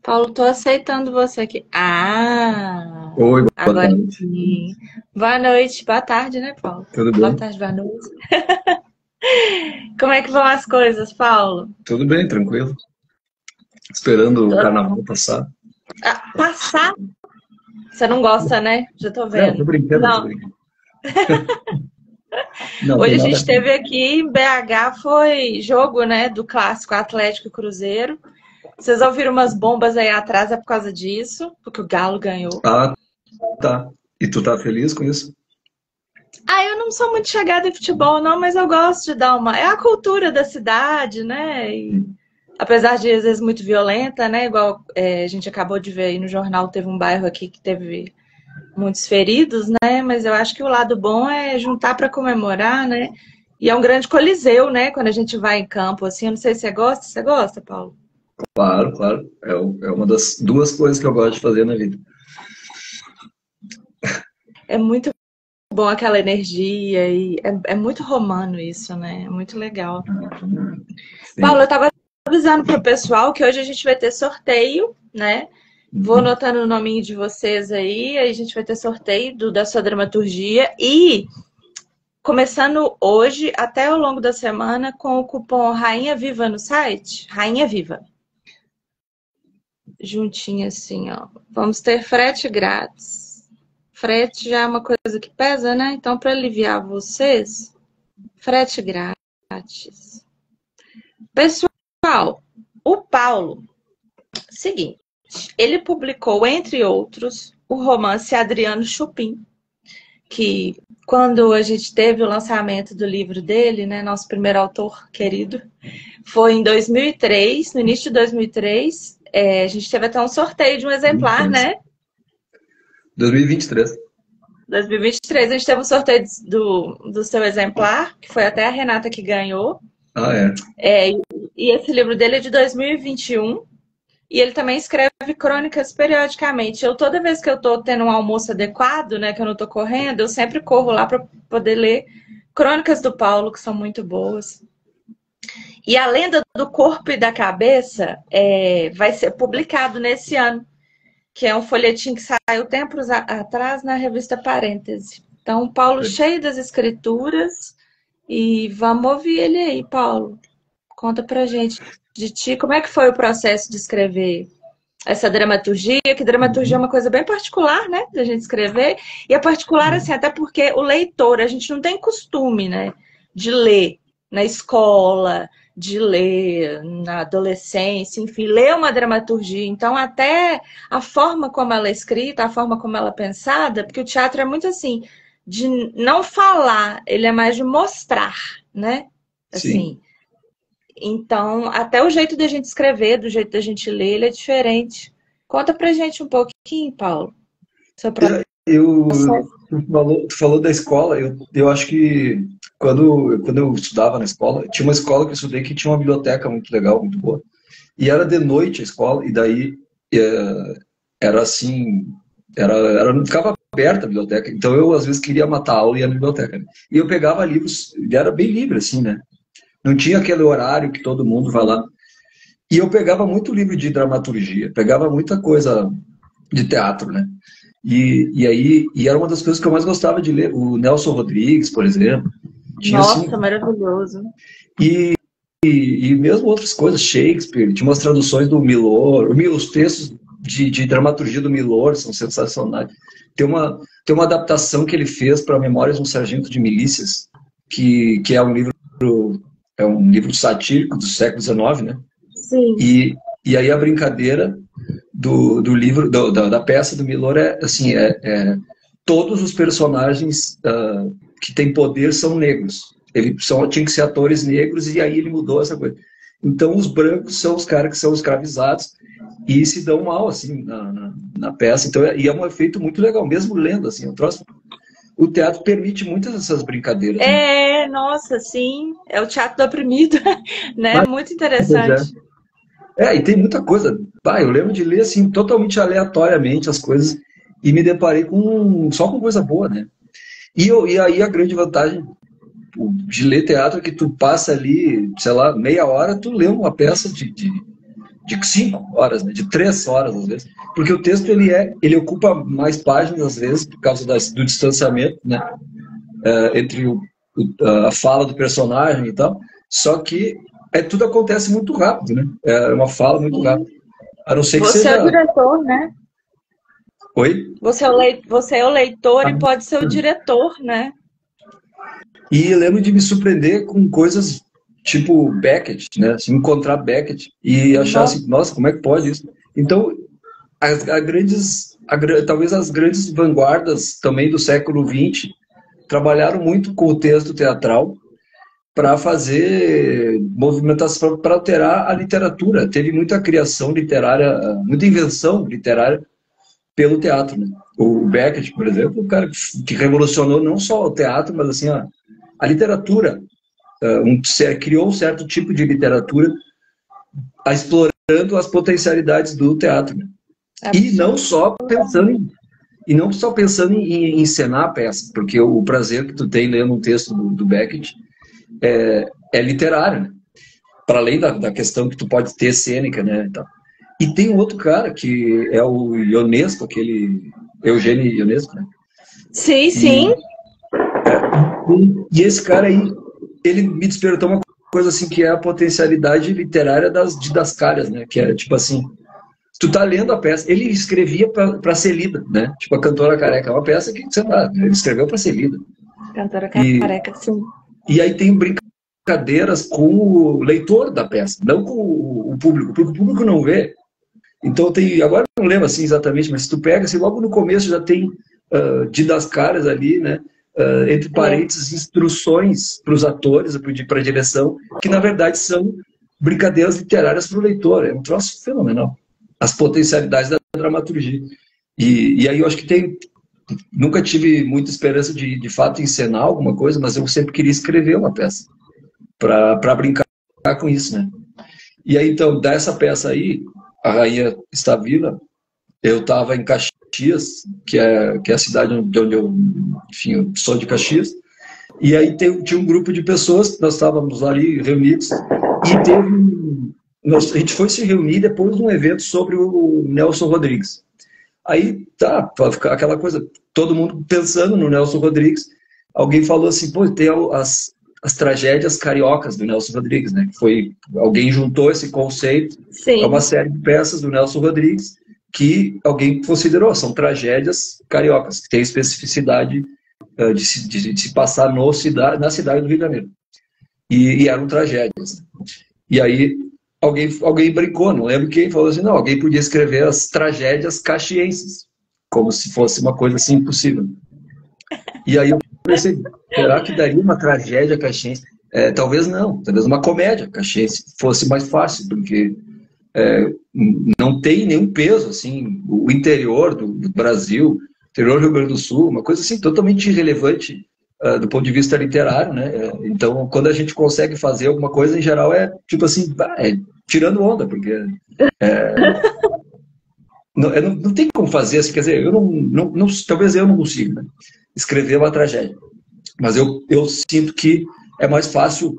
Paulo, tô aceitando você aqui. Ah, Oi, boa agora tarde. sim. Boa noite, boa tarde, né, Paulo? Tudo Boa bem? tarde, boa noite. Como é que vão as coisas, Paulo? Tudo bem, tranquilo. Esperando o Tô- carnaval passar. Passar? Você não gosta, né? Já tô Não, tô vendo. brincando, tô Não. brincando. Não, tem Hoje a nada. gente teve aqui em BH, foi jogo, né, do clássico Atlético e Cruzeiro. Vocês ouviram umas bombas aí atrás, é por causa disso, porque o Galo ganhou. Ah, tá. E tu tá feliz com isso? Ah, eu não sou muito chegada em futebol, não, mas eu gosto de dar uma. É a cultura da cidade, né? E, apesar de às vezes muito violenta, né? Igual a gente acabou de ver aí no jornal, teve um bairro aqui que teve muitos feridos, né? Mas eu acho que o lado bom é juntar para comemorar, né? E é um grande coliseu, né? Quando a gente vai em campo, assim. Eu não sei se você gosta. Você gosta, Paulo? Claro, claro. É uma das duas coisas que eu gosto de fazer na vida. É muito bom aquela energia e é muito romano isso, né? É muito legal. Paulo, Sim. eu tava avisando pro pessoal que hoje a gente vai ter sorteio, né? Vou Uhum. anotando o nominho de vocês aí a gente vai ter sorteio da sua dramaturgia e começando hoje até ao longo da semana com o cupom Rainha Viva no site, Rainha Viva, juntinho assim, ó. Vamos ter frete grátis. Frete já é uma coisa que pesa, né? Então, para aliviar vocês, frete grátis. Pessoal, o Paulo, seguinte, ele publicou, entre outros, o romance Adriano Chupin, que quando a gente teve o lançamento do livro dele, né, nosso primeiro autor querido, foi em 2003, no início de 2003, a gente teve até um sorteio de um exemplar, 23. né? 2023. 2023, a gente teve um sorteio do seu exemplar, que foi até a Renata que ganhou. Ah, é. É, e esse livro dele é de 2021. E ele também escreve crônicas periodicamente. Eu, toda vez que eu tô tendo um almoço adequado, né, que eu não tô correndo, eu sempre corro lá para poder ler crônicas do Paulo, que são muito boas. E a Lenda do Corpo e da Cabeça vai ser publicado nesse ano, que é um folhetim que saiu tempos atrás na revista Parêntese. Então, o Paulo cheio das escrituras e vamos ouvir ele aí, Paulo. Conta pra gente de ti, como é que foi o processo de escrever essa dramaturgia, que dramaturgia é Uhum. uma coisa bem particular, né, da gente escrever, e é particular assim, até porque o leitor, a gente não tem costume, né, de ler na escola, de ler na adolescência, enfim, ler uma dramaturgia. Então, até a forma como ela é escrita, a forma como ela é pensada, porque o teatro é muito assim, de não falar, ele é mais de mostrar, né? Sim. Assim, então, até o jeito da gente escrever, do jeito da gente ler, ele é diferente. Conta pra gente um pouquinho, Paulo, seu Eu, processo. tu falou da escola, eu acho que quando eu estudava na escola, tinha uma escola que eu estudei que tinha uma biblioteca muito legal, muito boa. E era de noite a escola, e daí era assim, não ficava aberta a biblioteca, então eu às vezes queria matar a aula e ia na biblioteca, né? E eu pegava livros, e era bem livre assim, né? Não tinha aquele horário que todo mundo vai lá. E eu pegava muito livro de dramaturgia, pegava muita coisa de teatro, né? E era uma das coisas que eu mais gostava de ler, o Nelson Rodrigues, por exemplo. Tinha assim, Nossa, maravilhoso. e, e mesmo outras coisas, Shakespeare, tinha umas traduções do Milor, os textos de dramaturgia do Milor são sensacionais. Tem uma adaptação que ele fez para Memórias de um Sargento de Milícias, que é um livro satírico do século XIX, né? Sim. E aí a brincadeira do livro, da peça do Milor é assim, todos os personagens que têm poder são negros. Tinha que ser atores negros e aí ele mudou essa coisa. Então os brancos são os caras que são escravizados e se dão mal assim na peça. Então e é um efeito muito legal, mesmo lendo assim, o teatro permite muitas dessas brincadeiras, né? Nossa, sim. É o teatro do oprimido, né? Mas, Muito pois é. interessante. E tem muita coisa. Eu lembro de ler assim totalmente aleatoriamente as coisas e me deparei só com coisa boa, né? E aí a grande vantagem de ler teatro é que tu passa ali, sei lá, meia hora, tu lê uma peça de de 5 horas, né? De 3 horas, às vezes. Porque o texto, ele ocupa mais páginas, às vezes, por causa do distanciamento, né? Entre a fala do personagem e tal. Só que tudo acontece muito rápido, né? É uma fala muito rápida. A não ser que Você seja... é o diretor, né? Oi? Você é o leitor e pode ser o diretor, né? E eu lembro de me surpreender com coisas tipo Beckett, né? Assim, encontrar Beckett e achar assim, nossa, como é que pode isso? Então, talvez as grandes vanguardas também do século XX trabalharam muito com o texto teatral para fazer movimentação, para alterar a literatura. Teve muita criação literária, muita invenção literária pelo teatro, né? O Beckett, por exemplo, o cara que revolucionou não só o teatro, mas assim, a literatura. Criou um certo tipo de literatura explorando as potencialidades do teatro. Né? E não só pensando em encenar a peça, porque o prazer que tu tem lendo um texto do Beckett é literário, né? Para além da questão que tu pode ter cênica, né? Então. E tem um outro cara que é o Ionesco, aquele Eugênio Ionesco, né? Sim, sim. E esse cara aí, ele me despertou uma coisa assim, que é a potencialidade literária das didascárias, né? Que é tipo assim, tu tá lendo a peça, ele escrevia para ser lida, né? Tipo a Cantora Careca, é uma peça que, sei lá, ele escreveu para ser lida. Cantora Careca, sim. E aí tem brincadeiras com o leitor da peça, não com o público, porque o público não vê. Então tem, agora eu não lembro assim exatamente, mas se tu pega, assim, logo no começo já tem didascárias ali, né? Entre parênteses, instruções para os atores, para a direção, que na verdade são brincadeiras literárias para o leitor. É um troço fenomenal. As potencialidades da dramaturgia. E aí eu acho que nunca tive muita esperança de fato encenar alguma coisa, mas eu sempre queria escrever uma peça para brincar com isso, né? E aí então, dessa peça aí, A Rainha Está Viva, eu estava em Caxias, que é a cidade de onde enfim, eu sou de Caxias, e aí tinha um grupo de pessoas, nós estávamos ali reunidos, e a gente foi se reunir depois de um evento sobre o Nelson Rodrigues. Aí, aquela coisa, todo mundo pensando no Nelson Rodrigues, alguém falou assim, pô, tem as tragédias cariocas do Nelson Rodrigues, né? Alguém juntou esse conceito a uma série de peças do Nelson Rodrigues, que alguém considerou, são tragédias cariocas, que tem especificidade de se passar na cidade do Rio de Janeiro. E eram tragédias. E aí alguém brincou, não lembro quem, falou assim, não, alguém podia escrever as tragédias caxienses, como se fosse uma coisa assim impossível. E aí eu pensei, será que daria uma tragédia caxiense? Talvez não, talvez uma comédia caxiense fosse mais fácil, porque não tem nenhum peso, assim, o interior do Brasil, interior do Rio Grande do Sul, uma coisa assim totalmente irrelevante do ponto de vista literário, né? Então, quando a gente consegue fazer alguma coisa, em geral, tipo assim, tirando onda, porque não tem como fazer, assim, quer dizer, talvez eu não consiga, né, escrever uma tragédia, mas eu sinto que é mais fácil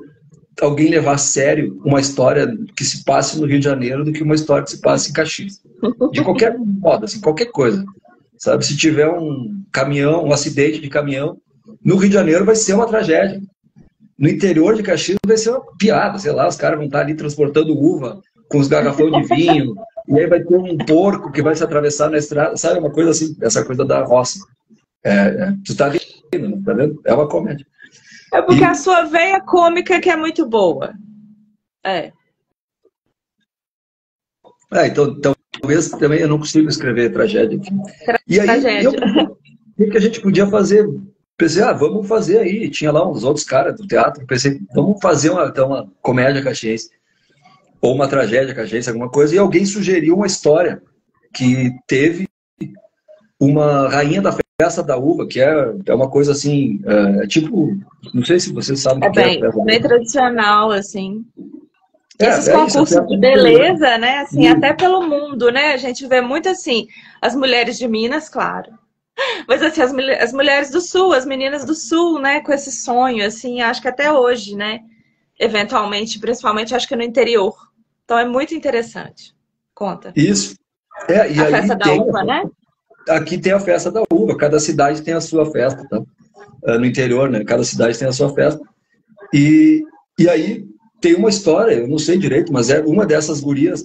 alguém levar a sério uma história que se passe no Rio de Janeiro do que uma história que se passe em Caxias. De qualquer modo, assim, qualquer coisa. Sabe? Se tiver um acidente de caminhão, no Rio de Janeiro vai ser uma tragédia. No interior de Caxias vai ser uma piada, sei lá, os caras vão estar ali transportando uva com os garrafão de vinho, e aí vai ter um porco que vai se atravessar na estrada, sabe? Uma coisa assim, essa coisa da roça. Tu tá vendo, tá vendo? É uma comédia. É porque a sua veia cômica que é muito boa. Então, talvez também eu não consiga escrever tragédia. E aí, o que a gente podia fazer? Pensei, vamos fazer aí. Tinha lá uns outros caras do teatro. Pensei, vamos fazer uma comédia caxiense. Ou uma tragédia caxiense, alguma coisa. E alguém sugeriu uma história que teve uma rainha da festa da uva, que é uma coisa assim, tipo, não sei se vocês sabem o que é. Bem tradicional, assim. Esses concursos de beleza, né? Assim, até pelo mundo, né? A gente vê muito assim, as mulheres de Minas, claro. Mas assim, as mulheres do Sul, as meninas do Sul, né? Com esse sonho, assim, acho que até hoje, né? Eventualmente, principalmente, acho que no interior. Então é muito interessante. Conta. Isso. E A aí festa da uva, né? Aqui tem a festa da uva, cada cidade tem a sua festa, tá? No interior, né? Cada cidade tem a sua festa. E aí tem uma história, eu não sei direito, mas é uma dessas gurias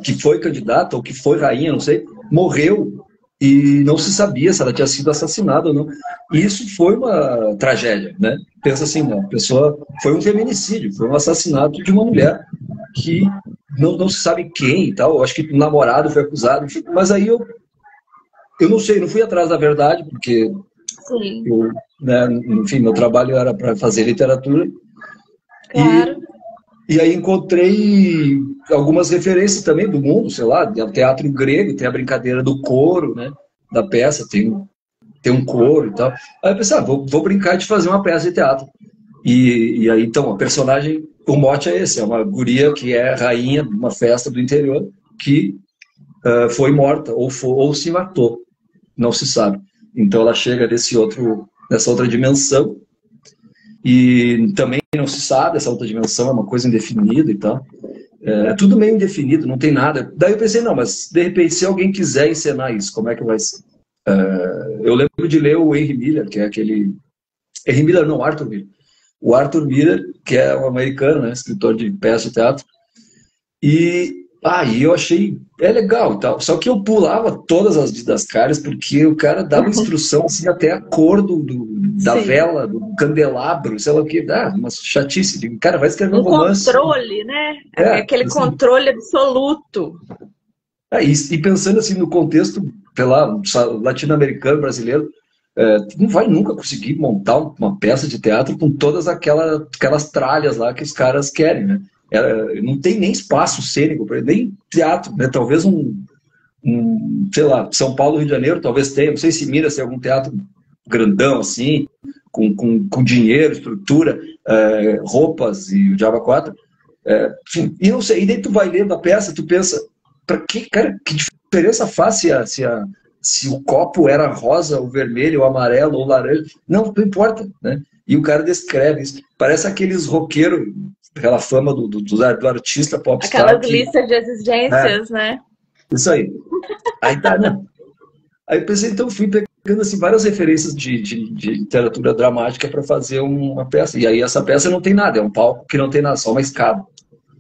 que foi candidata ou que foi rainha, não sei, morreu e não se sabia se ela tinha sido assassinada ou não. E isso foi uma tragédia, né? Pensa assim, uma pessoa, foi um feminicídio, foi um assassinato de uma mulher que não se sabe quem e tal. Acho que o namorado foi acusado, enfim, mas aí eu não sei, não fui atrás da verdade, porque Sim. eu, né, enfim, meu trabalho era para fazer literatura. Claro. E aí encontrei algumas referências também do mundo, sei lá, do teatro grego, tem a brincadeira do coro, né, da peça, tem um coro e tal. Aí eu pensei, vou brincar de fazer uma peça de teatro. E aí, então, a personagem, o mote é esse, é uma guria que é rainha de uma festa do interior, que foi morta ou se matou, não se sabe. Então ela chega dessa outra dimensão, e também não se sabe, essa outra dimensão é uma coisa indefinida e tal. É tudo meio indefinido, não tem nada. Daí eu pensei, não, mas de repente, se alguém quiser encenar isso, como é que vai ser? Eu lembro de ler o Henry Miller, que é aquele... Henry Miller, não, Arthur Miller. O Arthur Miller, que é um americano, né, escritor de peça de teatro. E eu achei, legal e tal. Só que eu pulava todas as didascárias, porque o cara dava instrução, assim, até a cor da vela, do candelabro, sei lá o que. Uma chatice. Digo, cara, vai escrever um romance. Controle, né? Aquele assim, controle absoluto. E pensando assim no contexto, sei lá, latino-americano, brasileiro, tu não vai nunca conseguir montar uma peça de teatro com todas aquelas tralhas lá que os caras querem, né? Não tem nem espaço cênico, nem teatro, né? Talvez sei lá, São Paulo, Rio de Janeiro, talvez tenha, não sei se Minas tem algum teatro grandão assim, com dinheiro, estrutura, roupas e o Diabo 4. Enfim, e não sei, e daí tu vai lendo a peça, tu pensa, para que, cara, que diferença faz se o copo era rosa, ou vermelho, ou amarelo, ou laranja? Não importa, né? E o cara descreve isso. Parece aqueles roqueiros, aquela fama do artista popstar. Aquelas listas de exigências, né? Isso aí. Aí tá, né? Aí eu pensei, então fui pegando assim, várias referências de literatura dramática para fazer uma peça. E aí essa peça não tem nada, é um palco que não tem nada, só uma escada.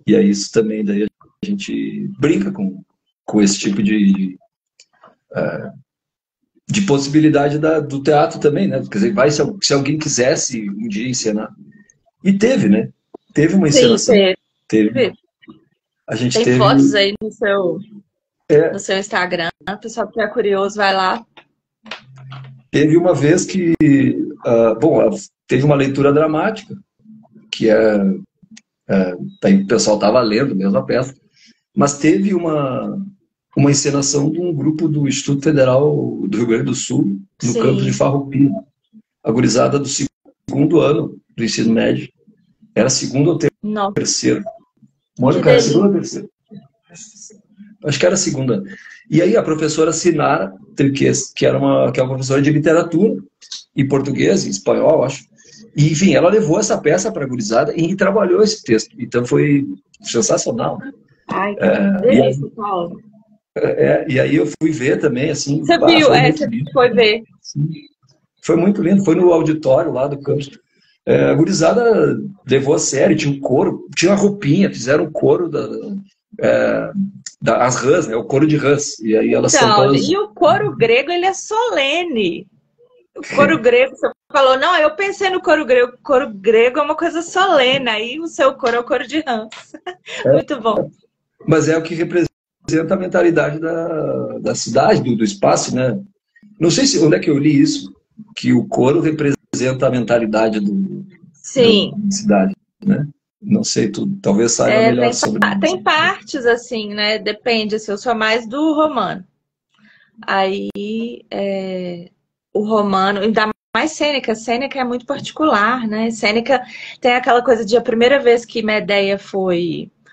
E aí isso também, daí a gente brinca com esse tipo de possibilidade do teatro também, né? Quer dizer, se alguém quisesse um dia encenar. E teve, né? Teve uma encenação. Sim, teve. A gente tem fotos aí no seu Instagram. O pessoal que é curioso, vai lá. Teve uma vez que... teve uma leitura dramática, que daí o pessoal estava lendo mesmo a peça, mas teve uma encenação de um grupo do Instituto Federal do Rio Grande do Sul, no campus de Farroupilha. A gurizada do segundo ano do ensino médio. Era segundo ou terceiro. Mônica, era segundo ou terceiro? Acho que era segunda. E aí a professora Sinara, que é uma professora de literatura, e português, e espanhol, acho. E, enfim, ela levou essa peça para a gurizada e trabalhou esse texto. Então foi sensacional. Ai, que delícia, Paulo. E aí eu fui ver também, assim... Você viu? Você foi ver. Sim. Foi muito lindo. Foi no auditório lá do campus. A gurizada levou a sério, tinha um coro, tinha uma roupinha, fizeram o coro das rãs, né? O coro de rãs. E aí elas são todas... E o coro grego, ele é solene. O coro grego, você falou, não, eu pensei no coro grego. O coro grego é uma coisa solene, aí o seu coro é o coro de rãs. Muito bom. Mas é o que representa a mentalidade da cidade, do espaço, né? Não sei onde é que eu li isso, que o coro representa a mentalidade da cidade, né? Não sei, talvez saiba melhor sobre isso. Tem partes, assim, né? Depende, assim, eu sou mais do romano. Aí, o romano, ainda mais Sêneca. Sêneca é muito particular, né? Sêneca tem aquela coisa de a primeira vez que Medeia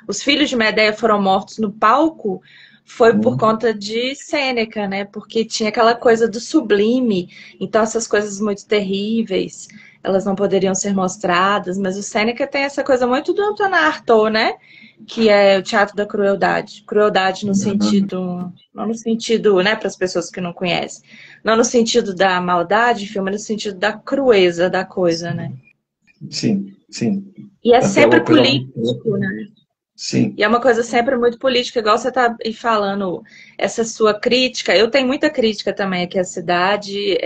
os filhos de Medeia foram mortos no palco, foi por conta de Sêneca, né? Porque tinha aquela coisa do sublime, então essas coisas muito terríveis. elas não poderiam ser mostradas, mas o Sêneca tem essa coisa muito do Antonin Artaud, né? Que é o teatro da crueldade. Crueldade no sentido, não no sentido, né, para as pessoas que não conhecem, não no sentido da maldade, filme, mas no sentido da crueza da coisa, né? Sim, sim. E é Até sempre uma coisa político, né? Sim. E é uma coisa sempre muito política, igual você está aí falando, essa sua crítica. Eu tenho muita crítica também aqui à cidade.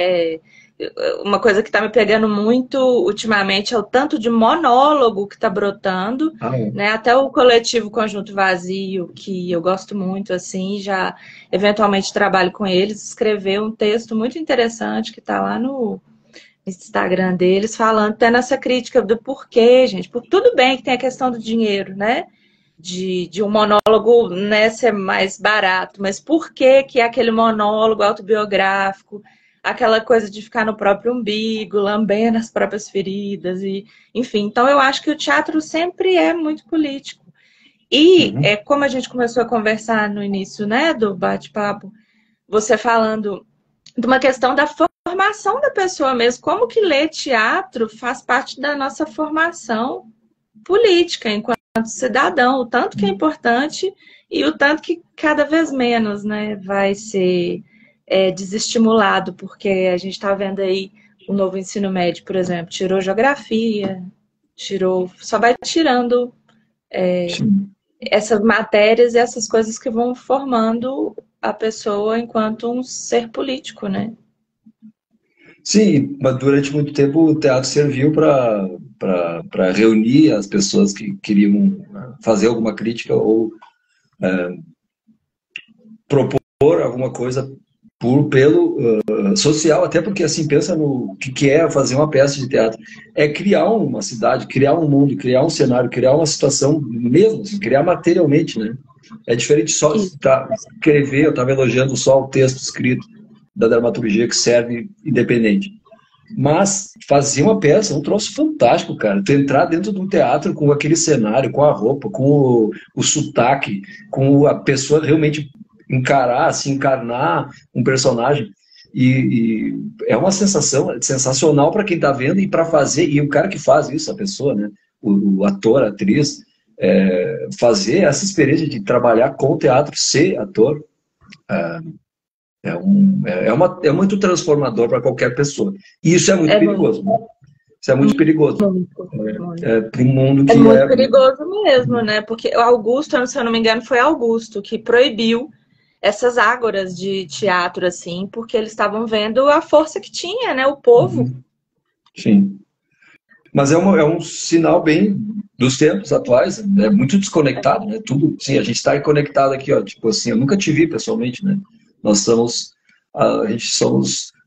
Uma coisa que está me pegando muito ultimamente é o tanto de monólogo que está brotando, Ah, é. né? Até o coletivo Conjunto Vazio, que eu gosto muito, assim, já eventualmente trabalho com eles, escreveu um texto muito interessante que está lá no Instagram deles, falando, tendo essa crítica do porquê, gente. Tudo bem que tem a questão do dinheiro, né? De um monólogo, né, ser mais barato, mas por que que aquele monólogo autobiográfico, aquela coisa de ficar no próprio umbigo, lambendo as próprias feridas, e enfim. Então eu acho que o teatro sempre é muito político. E Uhum. como a gente começou a conversar no início, né, do bate-papo, você falando de uma questão da formação da pessoa mesmo, como que ler teatro faz parte da nossa formação política enquanto cidadão, o tanto que é importante e o tanto que cada vez menos, né, vai ser desestimulado, porque a gente está vendo aí o novo ensino médio, por exemplo, tirou geografia, só vai tirando Sim. essas matérias e essas coisas que vão formando a pessoa enquanto um ser político, né? Sim, mas durante muito tempo o teatro serviu para reunir as pessoas que queriam fazer alguma crítica ou propor alguma coisa pelo social, até porque assim pensa no que é fazer uma peça de teatro, é criar uma cidade, criar um mundo, criar um cenário, criar uma situação mesmo, assim, criar materialmente, né? É diferente só de Isso. escrever, eu estava elogiando só o texto escrito da dramaturgia que serve independente. Mas fazer uma peça é um troço fantástico, cara. Tu entrar dentro de um teatro com aquele cenário, com a roupa, com o sotaque, com a pessoa realmente encarar, se encarnar um personagem. E é uma sensação sensacional para quem está vendo e para fazer. E o cara que faz isso, a pessoa, né? O ator, a atriz, fazer essa experiência de trabalhar com o teatro, ser ator, é muito transformador para qualquer pessoa. E isso é muito É muito, perigoso, né? Isso é muito perigoso. muito, muito. Para um mundo É que muito é. perigoso mesmo, né? Porque o Augusto, se eu não me engano, foi Augusto que proibiu essas ágoras de teatro, assim, porque eles estavam vendo a força que tinha, né? O povo. Sim. Mas é um sinal bem dos tempos atuais, é muito desconectado, né? Tudo, sim, a gente está conectado aqui, ó. Tipo assim, eu nunca te vi pessoalmente, né? Nós somos, a gente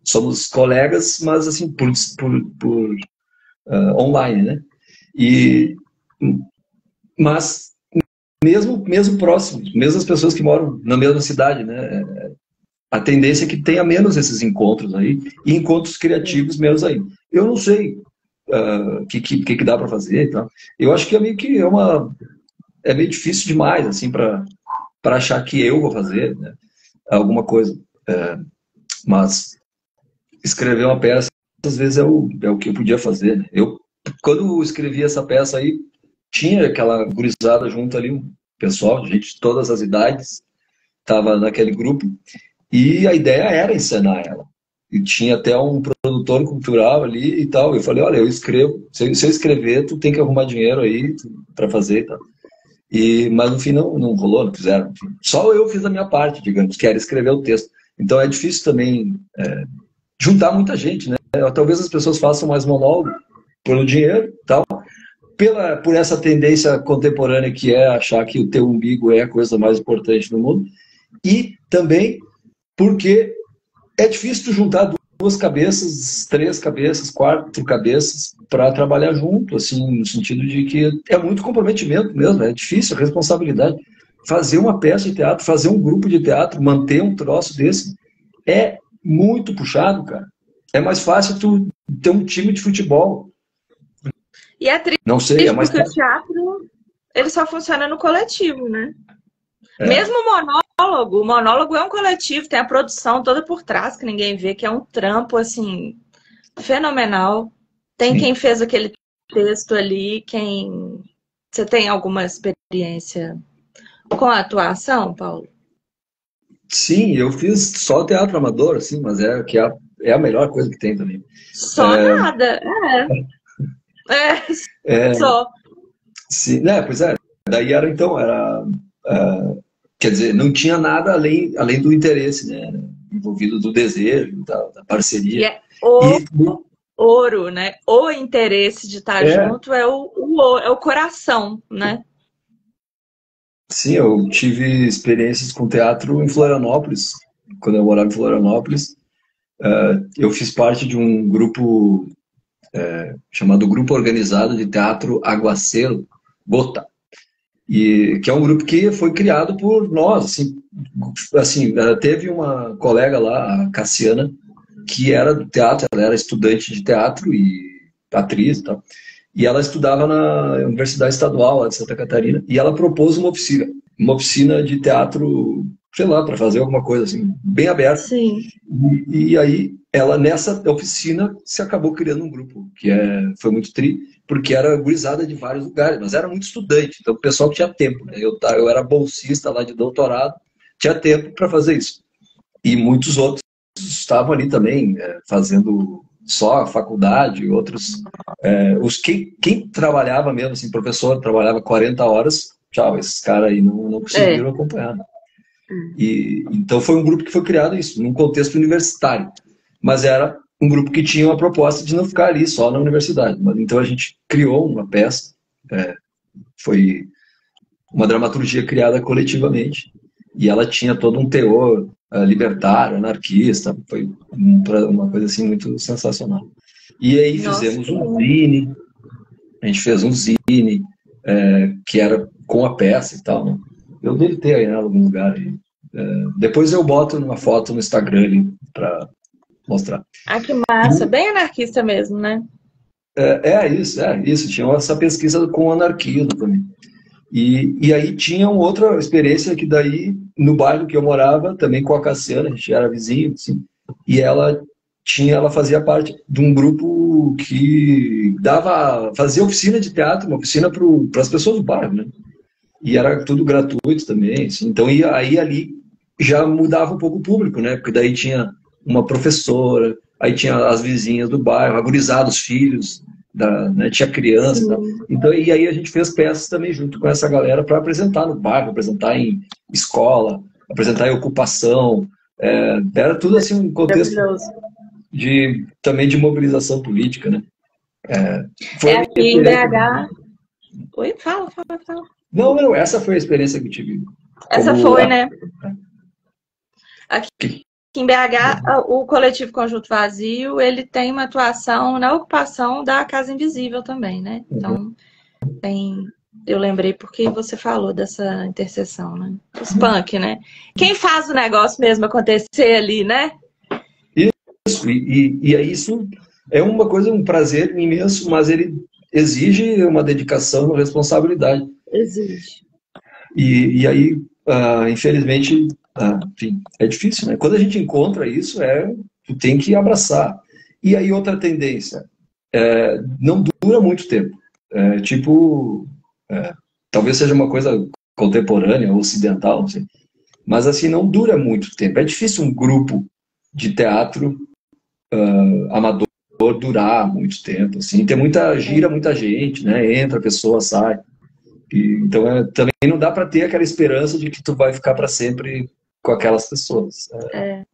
somos colegas, mas assim, por online, né? E, mas mesmo próximos, mesmo as pessoas que moram na mesma cidade, né? A tendência é que tenha menos esses encontros aí, e encontros criativos menos aí. Eu não sei o que dá para fazer e tal. Eu acho que é meio que é meio difícil demais, assim, para achar que eu vou fazer, né, alguma coisa. Mas escrever uma peça, às vezes, é o que eu podia fazer, né? Quando escrevi essa peça aí, tinha aquela gurizada junto ali, um pessoal, gente de todas as idades, estava naquele grupo, e a ideia era encenar ela. E tinha até um produtor cultural ali e tal. Eu falei, olha, eu escrevo. Se eu escrever, tu tem que arrumar dinheiro aí para fazer e tal. Mas no fim não rolou, não fizeram. Enfim. Só eu fiz a minha parte, digamos, que era escrever o texto. Então é difícil também juntar muita gente, né? Talvez as pessoas façam mais monólogo pelo dinheiro e tal. Por essa tendência contemporânea que é achar que o teu umbigo é a coisa mais importante do mundo. E também porque é difícil tu juntar duas cabeças, três cabeças, quatro cabeças para trabalhar junto, assim, no sentido de que é muito comprometimento mesmo, é difícil, a responsabilidade. Fazer uma peça de teatro, fazer um grupo de teatro, manter um troço desse, é muito puxado, cara. É mais fácil tu ter um time de futebol. E é triste Não sei, é mais porque o fácil. teatro, ele só funciona no coletivo, né? É, Mesmo o monólogo é um coletivo, tem a produção toda por trás que ninguém vê, que é um trampo, assim, fenomenal. Tem Sim. quem fez aquele texto ali, quem... Você tem alguma experiência com a atuação, Paulo? Sim, eu fiz só teatro amador, assim, mas é a melhor coisa que tem também. Só nada. É, É, só. sim, né, pois é. Daí ah, quer dizer, não tinha nada além do interesse, né, envolvido do desejo, da E parceria. é o E ouro, né? O interesse de estar é, junto é é o coração, né? sim, eu tive experiências com teatro em Florianópolis, quando eu morava em Florianópolis. Eu fiz parte de um grupo chamado Grupo Organizado de Teatro Aguaceiro, Gota, e que é um grupo que foi criado por nós, assim, teve uma colega lá, a Cassiana, que era do teatro, ela era estudante de teatro e atriz e tal, e ela estudava na Universidade Estadual lá de Santa Catarina, e ela propôs uma oficina de teatro, sei lá, para fazer alguma coisa assim, bem aberta. Sim. E aí, ela nessa oficina se acabou criando um grupo, foi muito porque era gurizada de vários lugares, mas era muito estudante, então o pessoal tinha tempo, né? Eu era bolsista lá de doutorado, tinha tempo para fazer isso. E muitos outros estavam ali também, fazendo só a faculdade, outros. Quem trabalhava mesmo, assim, professor, trabalhava 40 horas, tchau, esses caras aí não É. conseguiram acompanhar. E então foi um grupo que foi criado isso, num contexto universitário. Mas era um grupo que tinha uma proposta de não ficar ali só na universidade. Então a gente criou uma peça, foi uma dramaturgia criada coletivamente, e ela tinha todo um teor libertário, anarquista, foi uma coisa assim muito sensacional. E aí Nossa, fizemos que um lindo. zine, a gente fez um zine que era com a peça e tal, né? Eu devo ter aí em algum lugar aí. Depois eu boto uma foto no Instagram para mostrar. Ah, que massa. Bem anarquista mesmo, né? É isso. Tinha essa pesquisa com anarquismo também. E aí tinha uma outra experiência que daí, no bairro que eu morava, também com a Cassiana, a gente era vizinho, assim, e ela fazia parte de um grupo que fazia oficina de teatro, uma oficina para as pessoas do bairro, né? E era tudo gratuito também, assim. Então, aí ali já mudava um pouco o público, né? Porque daí tinha uma professora, aí tinha as vizinhas do bairro, a gurizada, os filhos, né? Tinha criança e tal. Sim. Então, e aí a gente fez peças também junto com essa galera para apresentar no bairro, apresentar em escola, apresentar em ocupação. Era tudo assim um contexto Maravilhoso. também de mobilização política, né? Foi É a minha aqui em experiência. BH. Oi, fala. Não, essa foi a experiência que eu tive Essa como foi, né? Aqui em BH, o Coletivo Conjunto Vazio, ele tem uma atuação na ocupação da Casa Invisível também, né? Então, eu lembrei porque você falou dessa interseção, né? Os punk, né? Quem faz o negócio mesmo acontecer ali, né? Isso, e aí isso é uma coisa, um prazer imenso, mas ele exige uma dedicação, uma responsabilidade. Existe. E aí, infelizmente, enfim, é difícil, né? Quando a gente encontra isso, tu tem que abraçar. E aí outra tendência, não dura muito tempo. Tipo, talvez seja uma coisa contemporânea, ocidental, não sei. Mas assim, não dura muito tempo. É difícil um grupo de teatro amador durar muito tempo, assim, gira muita gente, né? Entra, a pessoa sai. Então também não dá para ter aquela esperança de que tu vai ficar para sempre com aquelas pessoas. Me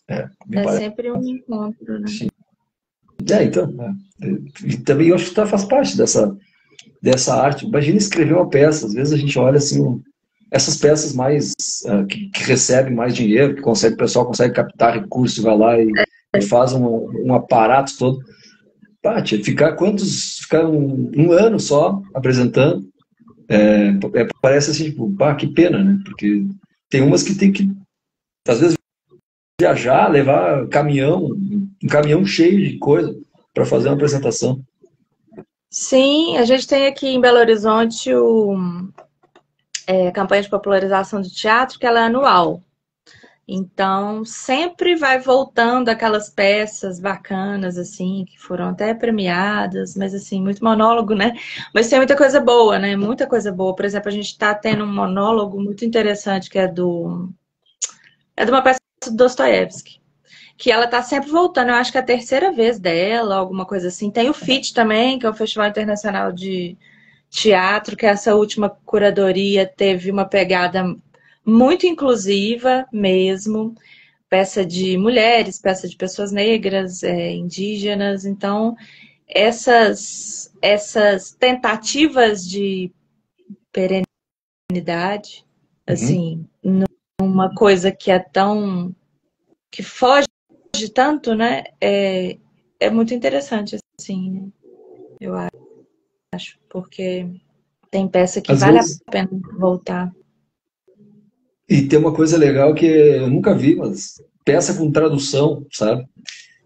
É parece. sempre um encontro, né? Sim. Então, e também eu acho que faz parte dessa arte. Imagina escrever uma peça. Às vezes a gente olha assim, essas peças mais que recebem mais dinheiro, o pessoal consegue captar recursos, vai lá e faz um aparato todo. Ficar um ano só apresentando, parece assim, tipo, que pena, né? Porque tem umas que tem que, às vezes, viajar, levar um caminhão cheio de coisa para fazer uma apresentação. Sim, a gente tem aqui em Belo Horizonte a campanha de popularização de teatro, que ela é anual. Então, sempre vai voltando aquelas peças bacanas, assim, que foram até premiadas, mas, assim, muito monólogo, né? Mas tem muita coisa boa, né? Muita coisa boa. Por exemplo, a gente está tendo um monólogo muito interessante, que é de uma peça do Dostoiévski, que ela tá sempre voltando. Eu acho que é a terceira vez dela, alguma coisa assim. Tem o FIT também, que é o Festival Internacional de Teatro, que essa última curadoria teve uma pegada muito inclusiva mesmo, peça de mulheres, peça de pessoas negras, indígenas. Então, essas tentativas de perenidade, Uhum. assim, numa coisa que é tão, que foge tanto, né? É muito interessante, assim, eu acho, porque tem peça que Às vale a vezes, pena voltar. e tem uma coisa legal que eu nunca vi, mas peça com tradução, sabe?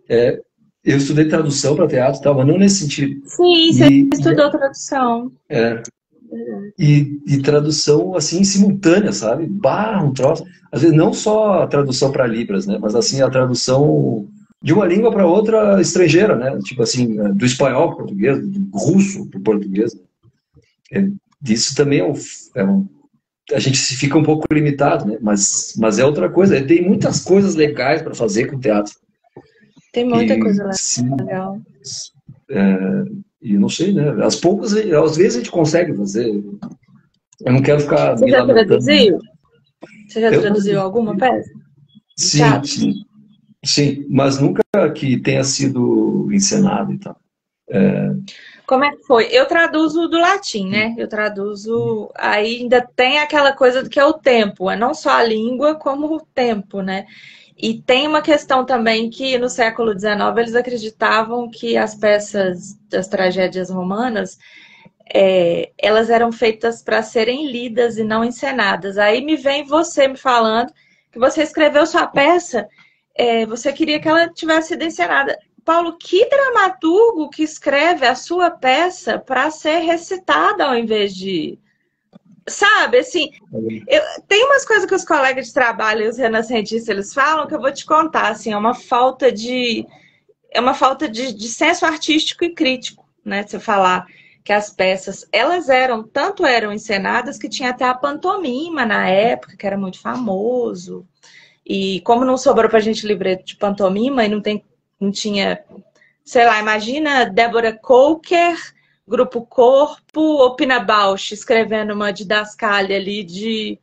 É, eu estudei tradução para teatro, e tal, mas não nesse sentido. Sim, você E, e, estudou tradução. é, e tradução assim simultânea, sabe? Bah, um troço. Às vezes não só a tradução para Libras, né? Mas assim a tradução de uma língua para outra estrangeira, né? Tipo assim, do espanhol para o português, do russo para o português. É, isso também a gente se fica um pouco limitado, né? Mas é outra coisa. Tem muitas coisas legais para fazer com o teatro. Tem muita E coisa sim, legal. e não sei, né? Às poucas, às vezes a gente consegue fazer. Eu não quero ficar Você me já lamentando. traduziu? Você já Eu, traduziu alguma peça de sim, teatro? sim, sim, mas nunca que tenha sido encenado e tal. Como é que foi? Eu traduzo do latim, né? Eu traduzo. Aí ainda tem aquela coisa que é o tempo, é não só a língua, como o tempo, né? E tem uma questão também que no século XIX eles acreditavam que as peças das tragédias romanas elas eram feitas para serem lidas e não encenadas. Aí me vem você me falando que você escreveu sua peça, você queria que ela tivesse sido encenada. Paulo, que dramaturgo que escreve a sua peça para ser recitada ao invés de. Sabe, assim, tem umas coisas que os colegas de trabalho e os renascentistas eles falam que eu vou te contar, assim, é uma falta de senso artístico e crítico, né? Você falar que as peças, elas tanto eram encenadas que tinha até a pantomima na época, que era muito famoso. E como não sobrou pra gente livreto de pantomima e não tinha, sei lá, imagina Débora Coker, Grupo Corpo, ou Pina Bausch escrevendo uma didascália ali de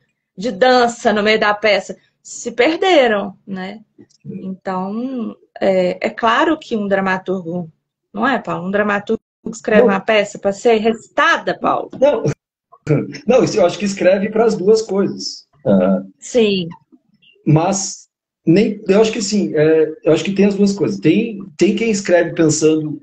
dança no meio da peça. Se perderam, né? Então, é claro que um dramaturgo, não é, Paulo? Um dramaturgo escreve uma Não, peça para ser recitada, Paulo? não, não, isso eu acho que escreve para as duas coisas. Sim. Mas nem, eu acho que sim, eu acho que tem as duas coisas. Tem quem escreve pensando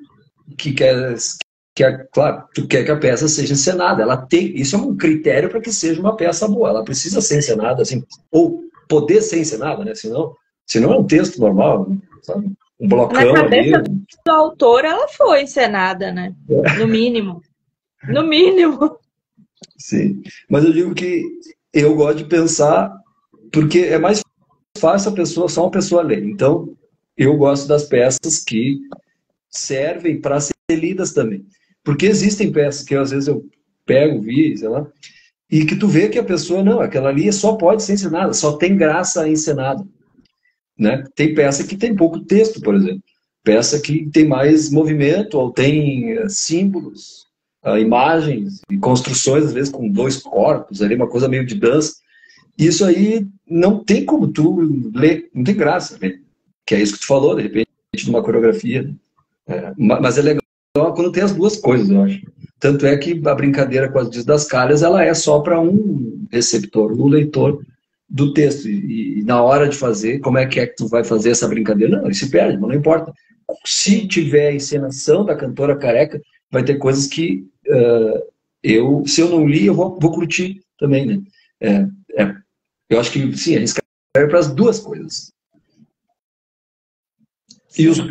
claro, tu quer que a peça seja encenada. Ela tem, isso é um critério para que seja uma peça boa. Ela precisa ser encenada, assim, ou poder ser encenada, né? Senão é um texto normal, né? Sabe? Um Na blocão ali. cabeça do autor, ela foi encenada, né? No mínimo. No mínimo. Sim. Mas eu digo que eu gosto de pensar, porque é mais fácil só uma pessoa ler. Então, eu gosto das peças que servem para ser lidas também. Porque existem peças que às vezes eu pego, vi, sei lá, e que tu vê que a pessoa, não, aquela ali só pode ser encenada, só tem graça encenada, né? Tem peça que tem pouco texto, por exemplo. Peça que tem mais movimento, ou tem símbolos, imagens e construções, às vezes com dois corpos, ali, uma coisa meio de dança. Isso aí não tem como tu ler, não tem graça, né? Que é isso que tu falou, de repente, numa coreografia. Né? Mas é legal quando tem as duas coisas, eu acho. Tanto é que a brincadeira com as didascalhas, ela é só para um receptor, o leitor do texto. E na hora de fazer, como é que tu vai fazer essa brincadeira? Não, ele se perde, mas não importa. Se tiver a encenação da cantora careca, vai ter coisas que se eu não li, eu vou curtir também, né? Eu acho que, sim, a gente escreve para as duas coisas. E os Sim.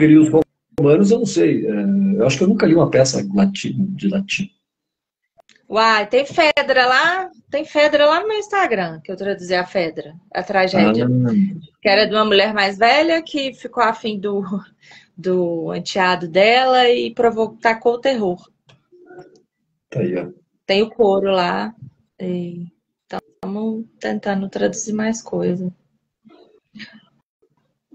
romanos, eu não sei. Eu acho que eu nunca li uma peça de latim. Uai, tem Fedra lá no meu Instagram, que eu traduzi a Fedra, a Ah, tragédia. Que era de uma mulher mais velha que ficou afim do enteado dela e tacou o terror. Tá aí, ó. Tem o coro lá. Estamos tentando traduzir mais coisa.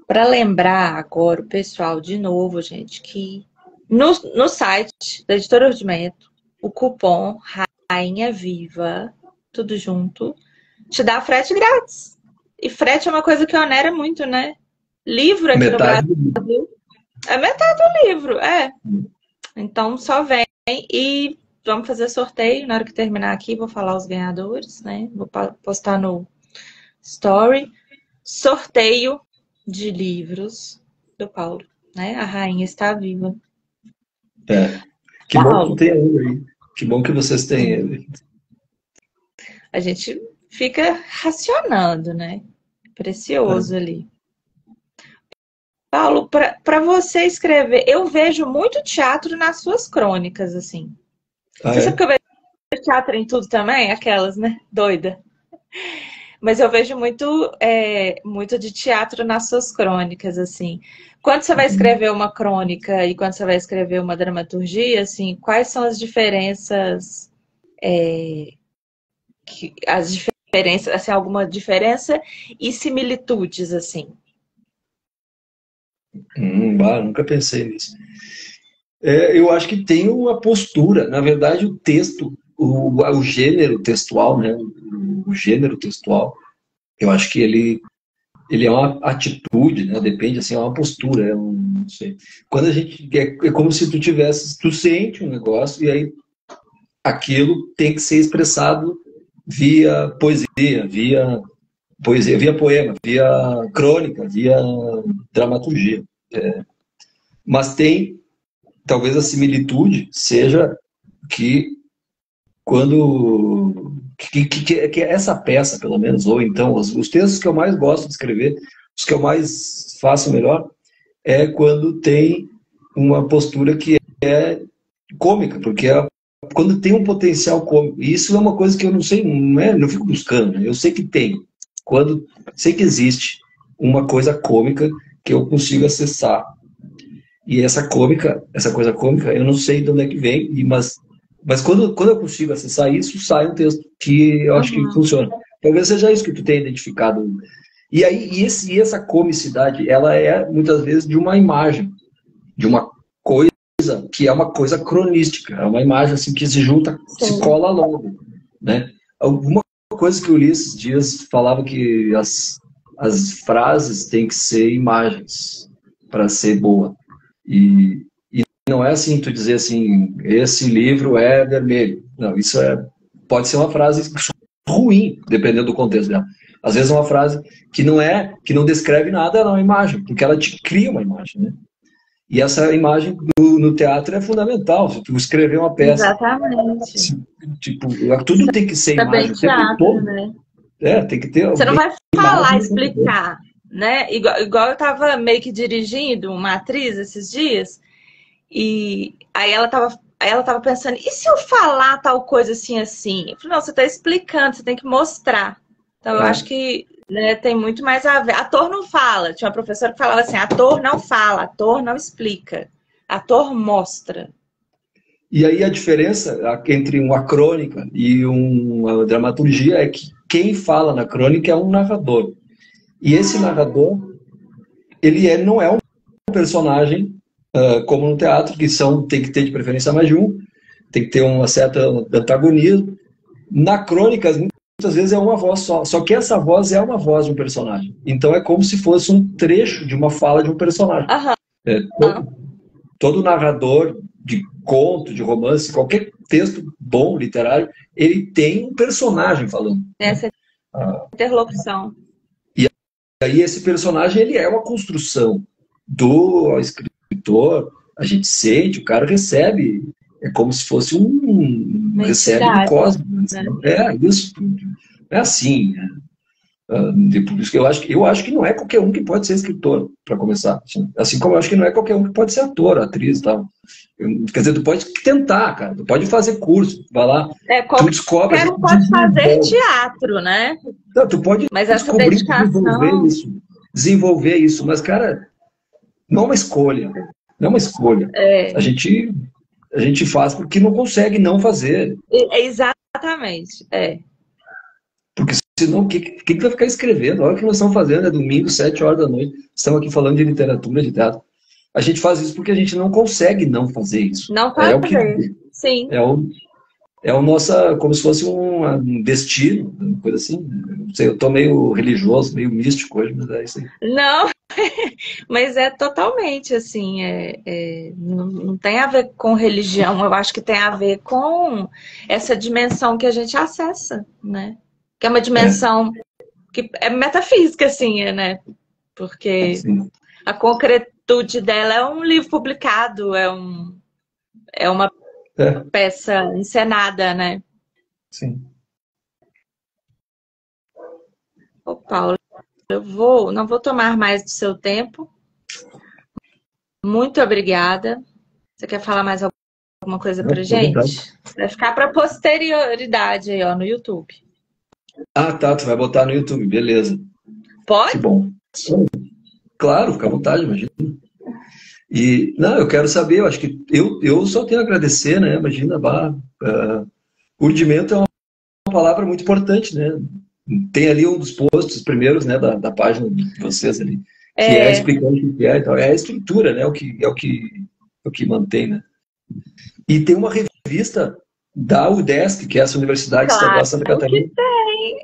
Para lembrar agora o pessoal de novo, gente, que no site da Editora Rudimento, o cupom Rainha Viva, tudo junto, te dá frete grátis. E frete é uma coisa que onera muito, né? Livro aqui Metade no Brasil é metade do livro, é. Então só vem e vamos fazer sorteio. Na hora que terminar aqui, vou falar os ganhadores, né? Vou postar no Story. Sorteio de livros do Paulo, né? A Rainha Está Viva. Que bom que tem ele aí. Que bom que vocês têm ele. A gente fica racionando, né? Precioso ali. Paulo, para você escrever, eu vejo muito teatro nas suas crônicas, assim. Você sabe que eu vejo teatro em tudo também? Aquelas, né? Doida. Mas eu vejo muito de teatro nas suas crônicas, assim. Quando você vai escrever uma crônica e quando você vai escrever uma dramaturgia, assim, quais são as diferenças? As diferenças, assim, alguma diferença e similitudes, assim? Nunca pensei nisso. Eu acho que tem uma postura. Na verdade, o texto, o gênero textual, né? O gênero textual, eu acho que ele é uma atitude, né? Depende, assim, é uma postura, não sei. Quando a gente é como se tu sente um negócio e aí aquilo tem que ser expressado via poesia, via poema, via crônica, via dramaturgia. Mas talvez a similitude seja que quando que essa peça, pelo menos, ou então os textos que eu mais gosto de escrever, os que eu mais faço melhor, é quando tem uma postura que é cômica, porque quando tem um potencial cômico. E isso é uma coisa que eu não sei, não fico buscando, né? Eu sei que tem. Sei que existe uma coisa cômica que eu consigo acessar. E essa coisa cômica, eu não sei de onde é que vem, mas quando eu consigo acessar isso, sai um texto que eu acho que funciona. Talvez seja isso que tu tenha identificado. E aí, essa comicidade, ela é muitas vezes de uma imagem, de uma coisa que é uma coisa cronística, é uma imagem assim que se junta, se cola logo, né? Alguma coisa que eu li esses dias falava que as frases têm que ser imagens para ser boa. E não é assim tu dizer assim, esse livro é vermelho. Não, isso pode ser uma frase ruim, dependendo do contexto dela. Às vezes é uma frase que não descreve nada, ela é uma imagem, porque ela te cria uma imagem, né? E essa imagem no teatro é fundamental. Se tu escrever uma peça... Exatamente. Tudo tem que ser imagem. Teatro, né? Tem que ter... Você não vai falar, explicar, né? Igual eu tava meio que dirigindo uma atriz esses dias, e aí ela tava pensando, e se eu falar tal coisa assim, assim? Eu falei, não, você tá explicando, você tem que mostrar. Então eu acho que... né, tem muito mais a ver. Ator não fala. Tinha uma professora que falava assim, ator não fala, ator não explica. Ator mostra. E aí a diferença entre uma crônica e uma dramaturgia é que quem fala na crônica é um narrador. E esse narrador, ele não é um personagem como no teatro, que tem que ter de preferência mais de um, tem que ter uma certa antagonismo. Na crônica, muitas vezes é uma voz só que essa voz é uma voz de um personagem. Então é como se fosse um trecho de uma fala de um personagem. Todo narrador de conto, de romance, qualquer texto bom, literário, ele tem um personagem falando. Essa interlocução. E aí esse personagem, ele é uma construção do escritor, a gente sente, o cara recebe, é como se fosse recebe do cosmos. Né? Isso é assim. Por isso que eu acho que não é qualquer um que pode ser escritor, para começar. Assim como eu acho que não é qualquer um que pode ser ator, atriz e tal. Quer dizer, tu pode tentar, cara. Tu pode fazer curso, vai lá. Tu descobre. Qualquer um pode fazer teatro, né? Não, tu pode mas essa dedicação... isso. desenvolver isso. Mas, cara, não é uma escolha. Não é uma escolha. A gente faz porque não consegue não fazer. Exatamente. Porque senão, o que vai ficar escrevendo? Olha o que nós estamos fazendo, é domingo, 7 horas da noite. Estamos aqui falando de literatura, de teatro. A gente faz isso porque a gente não consegue não fazer isso. Não É o que fazer, sim. é o nosso, como se fosse um destino, uma coisa assim. Não sei, eu tô meio religioso, meio místico hoje, mas é isso aí. Não, mas é totalmente assim, não tem a ver com religião, eu acho que tem a ver com essa dimensão que a gente acessa, né? Que é uma dimensão que é metafísica, assim, né? Porque Sim. a concretude dela é um livro publicado, é uma peça encenada, né? Sim. Ô, Paulo, não vou tomar mais do seu tempo. Muito obrigada. Você quer falar mais alguma coisa pra gente? Vai ficar para posterioridade aí, ó, no YouTube. Ah, tá, tu vai botar no YouTube, beleza. Pode? Que bom. Claro, fica à vontade, imagina. E, não, eu quero saber, eu acho que eu só tenho a agradecer, né? Imagina, urdimento é uma palavra muito importante, né? Tem ali um dos posts primeiros, né, da página de vocês ali, que explicando o que é e tal. É a estrutura, né? O que mantém, né? E tem uma revista da UDESC, que é essa Universidade Estadual de Santa Catarina. Que tem.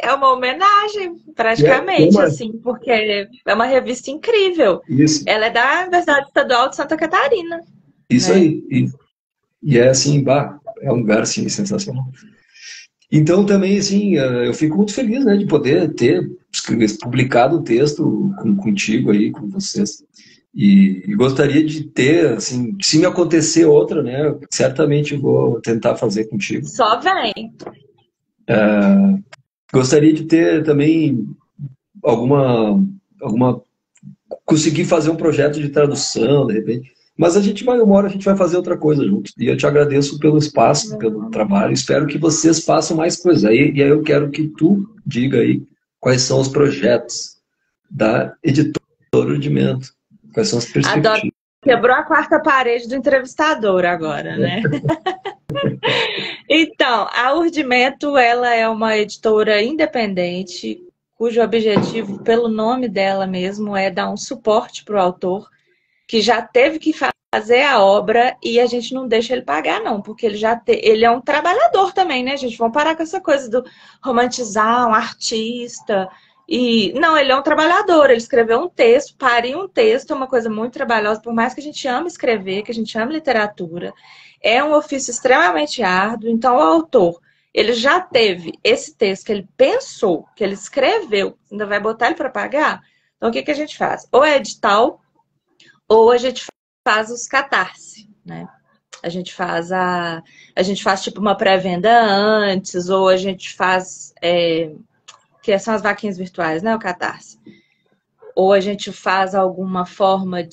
É uma homenagem, praticamente, assim, porque é uma revista incrível. Isso. Ela é da Universidade Estadual de Santa Catarina. Isso, né? Aí. E é assim, é um lugar assim, sensacional. Então, também, assim, eu fico muito feliz, né, de poder ter publicado o texto contigo aí, com vocês. E gostaria de ter, assim, se me acontecer outra, né, certamente vou tentar fazer contigo. Só vem. Gostaria de ter também conseguir fazer um projeto de tradução, de repente. Mas uma hora a gente vai fazer outra coisa junto. E eu te agradeço pelo espaço, pelo trabalho. Espero que vocês façam mais coisas. E aí eu quero que tu diga aí quais são os projetos da editora Urdimento. Quais são as perspectivas. Adoro. Quebrou a quarta parede do entrevistador agora, né? Então, a Urdimento, ela é uma editora independente, cujo objetivo, pelo nome dela mesmo, é dar um suporte para o autor, que já teve que fazer a obra e a gente não deixa ele pagar, não, porque ele é um trabalhador também, né, gente? Vamos parar com essa coisa do romantizar um artista. Não, ele é um trabalhador, ele escreveu um texto, parir um texto é uma coisa muito trabalhosa, por mais que a gente ame escrever, que a gente ame literatura, é um ofício extremamente árduo, então o autor, ele já teve esse texto que ele pensou, que ele escreveu, ainda vai botar ele para pagar? Então o que a gente faz? Ou é edital, ou a gente faz os catarse, né? A gente faz tipo uma pré-venda antes, ou a gente faz, que são as vaquinhas virtuais, né? O catarse. Ou a gente faz alguma forma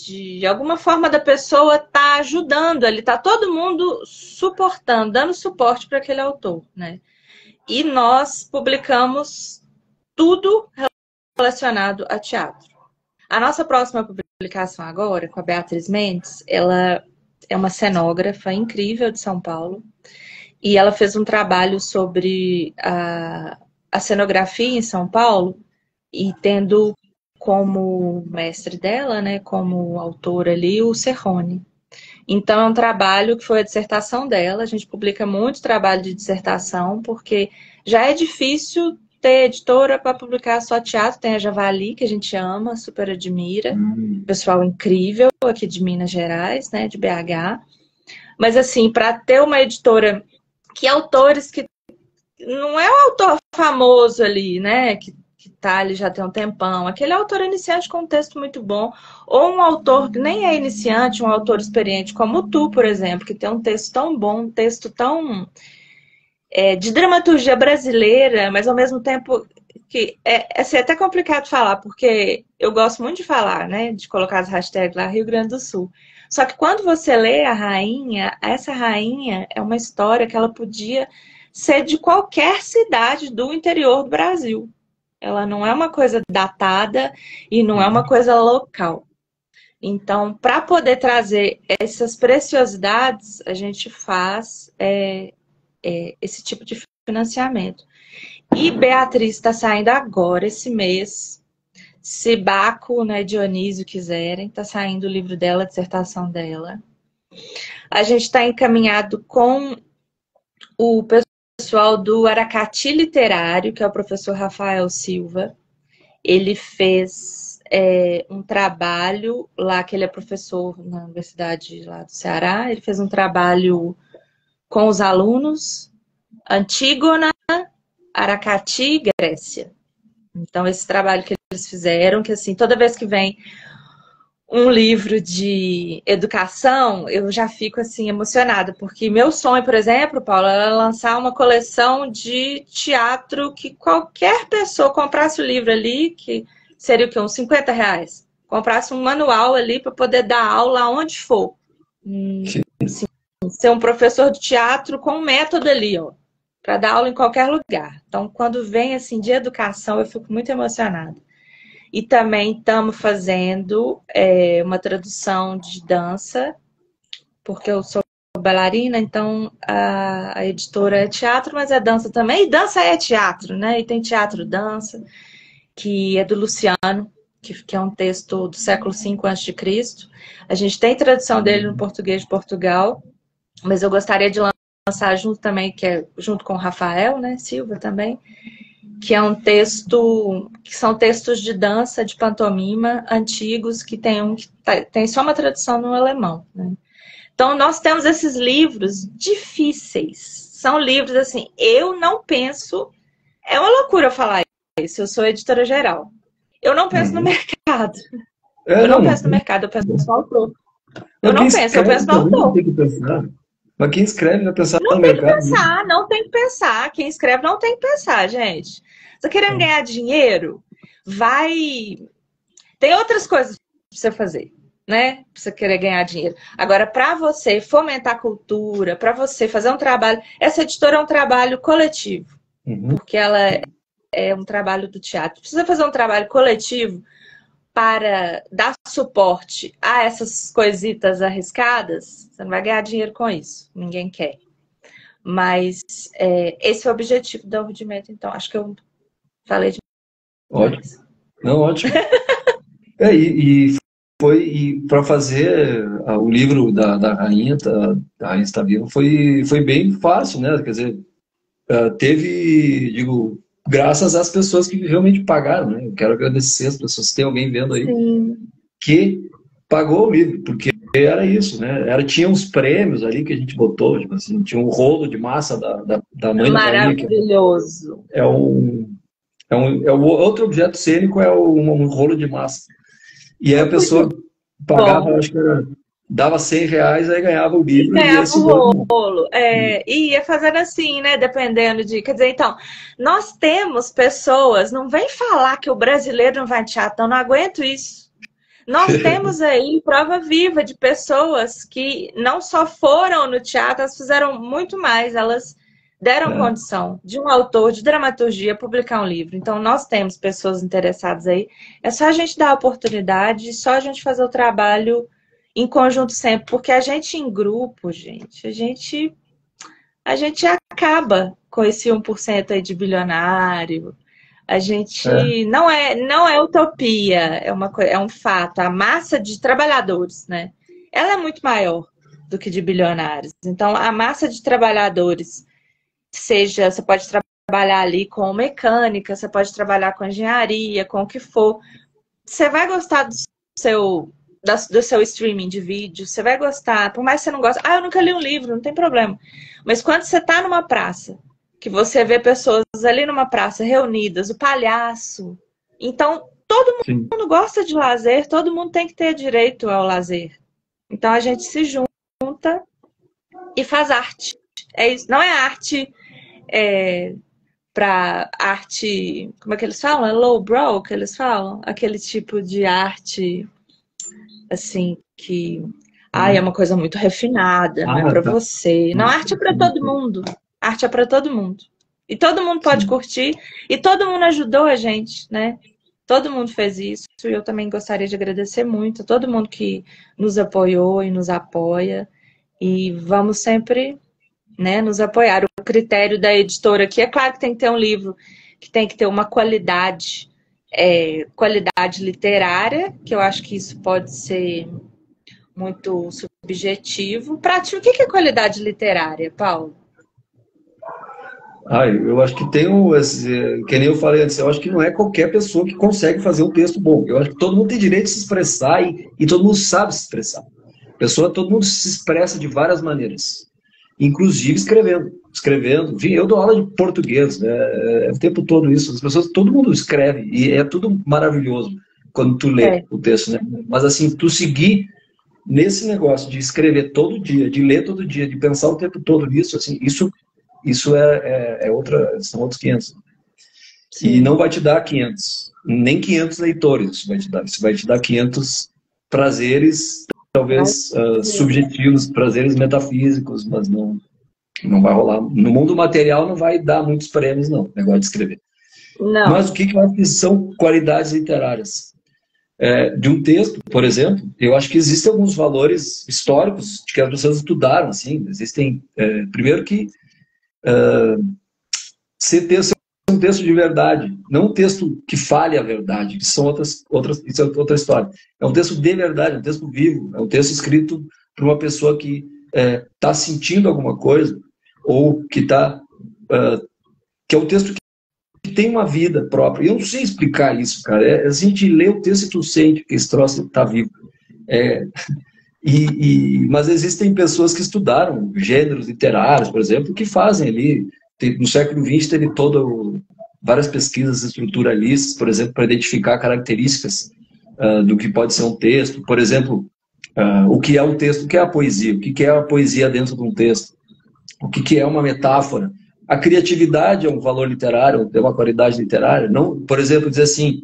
da pessoa estar ajudando, ele tá todo mundo suportando, dando suporte para aquele autor, né? E nós publicamos tudo relacionado a teatro. A nossa próxima publicação agora, com a Beatriz Mendes, ela é uma cenógrafa incrível de São Paulo e ela fez um trabalho sobre a cenografia em São Paulo e tendo como mestre dela, né, como autor ali, o Serrone. Então é um trabalho que foi a dissertação dela, a gente publica muito trabalho de dissertação, porque já é difícil ter editora para publicar só teatro, tem a Javali, que a gente ama, super admira, pessoal incrível aqui de Minas Gerais, né, de BH. Mas assim, para ter uma editora que autores que não é um autor famoso ali, né, que tá ali já tem um tempão, aquele autor iniciante com um texto muito bom, ou um autor que nem é iniciante, um autor experiente como tu, por exemplo, que tem um texto tão bom, um texto tão de dramaturgia brasileira, mas ao mesmo tempo que assim, é até complicado falar, porque eu gosto muito de falar, né, de colocar as hashtags lá, Rio Grande do Sul. Só que quando você lê a rainha, essa rainha é uma história que ela podia ser de qualquer cidade do interior do Brasil. ela não é uma coisa datada e não é uma coisa local. Então, para poder trazer essas preciosidades, a gente faz esse tipo de financiamento. E Beatriz está saindo agora, esse mês. Se Baco, né, Dionísio quiserem, está saindo o livro dela, a dissertação dela. A gente está encaminhado com o pessoal do Aracati Literário, que é o professor Rafael Silva. Ele fez um trabalho lá, que ele é professor na Universidade lá do Ceará. Ele fez um trabalho com os alunos, Antígona, Aracati e Grécia. Então, esse trabalho que eles fizeram, que assim, toda vez que vem um livro de educação, eu já fico assim emocionada, porque meu sonho, por exemplo, Paula, era lançar uma coleção de teatro que qualquer pessoa comprasse o livro ali, que seria o quê? Uns R$ 50. Comprasse um manual ali para poder dar aula onde for. Assim, ser um professor de teatro com um método ali, ó, para dar aula em qualquer lugar. Então, quando vem assim de educação, eu fico muito emocionada. E também estamos fazendo uma tradução de dança, porque eu sou bailarina, então a editora é teatro, mas é dança também. E dança é teatro, né? E tem teatro-dança, que é do Luciano, que é um texto do século V a.C. A gente tem tradução dele no português de Portugal, mas eu gostaria de lançar junto também, que é junto com o Rafael, né, Silva também, que é um texto, que são textos de dança, de pantomima, antigos, que tem só uma tradução no alemão, né? Então, nós temos esses livros difíceis. São livros, assim, eu não penso... É uma loucura eu falar isso, eu sou editora geral. Eu não penso no mercado. Eu não penso no mercado, eu penso no autor. Eu penso no autor. Tem que pensar. Mas quem escreve vai pensar Não no tem mercado. que pensar, não tem que pensar. Quem escreve não tem que pensar, gente. Você querendo ganhar dinheiro, tem outras coisas para você fazer, né? Pra você querer ganhar dinheiro. Agora, para você fomentar a cultura, para você fazer um trabalho... Essa editora é um trabalho coletivo, porque ela é um trabalho do teatro. Precisa fazer um trabalho coletivo para dar suporte a essas coisitas arriscadas, você não vai ganhar dinheiro com isso. Ninguém quer. Mas esse é o objetivo do Rudimento, então. Acho que eu falei de... Ótimo. Não, ótimo. E para fazer o livro da Rainha, da Rainha Está Viva, foi bem fácil, né? Quer dizer, teve, digo, graças às pessoas que realmente pagaram, né? Eu quero agradecer as pessoas, se tem alguém vendo aí, sim, que pagou o livro, porque era isso, né? Tinha uns prêmios ali que a gente botou, tipo assim, tinha um rolo de massa da mãe da Rainha. Maravilhoso. Outro objeto cênico é um rolo de massa. E aí a pessoa pagava, acho que dava R$ 100, aí ganhava o livro. Ganhava o rolo. E ia fazendo assim, né? Dependendo de... Quer dizer, então, nós temos pessoas... Não vem falar que o brasileiro não vai em teatro, não aguento isso. Nós temos aí prova viva de pessoas que não só foram no teatro, elas fizeram muito mais. Elas deram condição de um autor de dramaturgia publicar um livro. Então, nós temos pessoas interessadas aí. É só a gente dar a oportunidade, só a gente fazer o trabalho em conjunto sempre. Porque a gente em grupo, gente, a gente acaba com esse 1% aí de bilionário. A gente não é utopia, é um fato. A massa de trabalhadores, né? Ela é muito maior do que de bilionários. Então, a massa de trabalhadores, você pode trabalhar ali com mecânica, você pode trabalhar com engenharia, com o que for. Você vai gostar do seu streaming de vídeo, você vai gostar, por mais que você não goste. Eu nunca li um livro, não tem problema. Mas quando você está numa praça, que você vê pessoas ali numa praça reunidas, o palhaço. Então, todo mundo gosta de lazer, todo mundo tem que ter direito ao lazer. Então, a gente se junta e faz arte. É isso. Não é arte para arte... Como é que eles falam? É lowbrow que eles falam? Aquele tipo de arte, assim, que... é uma coisa muito refinada, não é para você. Não, arte é para todo mundo. Arte é para todo mundo. E todo mundo pode sim. curtir. E todo mundo ajudou a gente, né? Todo mundo fez isso. E eu também gostaria de agradecer muito a todo mundo que nos apoiou e nos apoia. E vamos sempre, né, nos apoiar. O critério da editora aqui é claro que tem que ter um livro que tem que ter uma qualidade, qualidade literária, que eu acho que isso pode ser muito subjetivo. Para ti, o que é qualidade literária, Paulo? Ah, eu acho que tem que nem eu falei antes, eu acho que não é qualquer pessoa que consegue fazer um texto bom. Eu acho que todo mundo tem direito de se expressar e todo mundo sabe se expressar. Todo mundo se expressa de várias maneiras, inclusive escrevendo. Escrevendo, enfim, eu dou aula de português, né? O tempo todo isso. As pessoas, todo mundo escreve e é tudo maravilhoso quando tu lê É. o texto, né? Mas assim, tu seguir nesse negócio de escrever todo dia, de ler todo dia, de pensar o tempo todo nisso, assim, isso são outros 500. E Sim. não vai te dar 500, nem 500 leitores isso vai te dar. Isso vai te dar 500 prazeres, talvez subjetivos, prazeres metafísicos, mas não vai rolar. No mundo material não vai dar muitos prêmios, não, negócio de escrever. Não. Mas o que eu acho que são qualidades literárias? De um texto, por exemplo, eu acho que existem alguns valores históricos que as pessoas estudaram, assim, existem, primeiro que ser um texto de verdade, não um texto que fale a verdade, que são isso é outra história. É um texto de verdade, é um texto vivo, é um texto escrito por uma pessoa que está sentindo alguma coisa, ou que é um texto que tem uma vida própria. Eu não sei explicar isso, cara. A gente lê o texto e tu sente que esse troço está vivo. Mas existem pessoas que estudaram gêneros literários, por exemplo, que fazem ali. No século XX teve várias pesquisas estruturalistas, por exemplo, para identificar características do que pode ser um texto. Por exemplo, o que é um texto, o que é a poesia, o que é a poesia dentro de um texto, o que é uma metáfora. A criatividade é um valor literário, é uma qualidade literária. Não, por exemplo, dizer assim,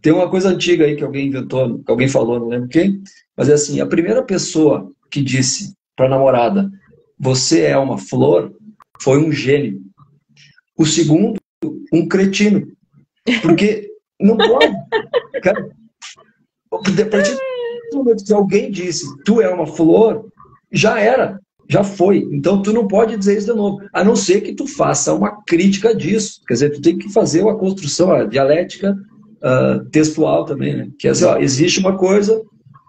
tem uma coisa antiga aí que alguém inventou, que alguém falou, não lembro quem, mas é assim, a primeira pessoa que disse para a namorada, você é uma flor, foi um gênio. O segundo, um cretino. Porque não pode, cara, a partir do momento que alguém disse, tu é uma flor, já era, já foi. Então tu não pode dizer isso de novo, a não ser que tu faça uma crítica disso. Quer dizer, tu tem que fazer uma construção, a dialética textual também, né? Que é assim, ó, existe uma coisa,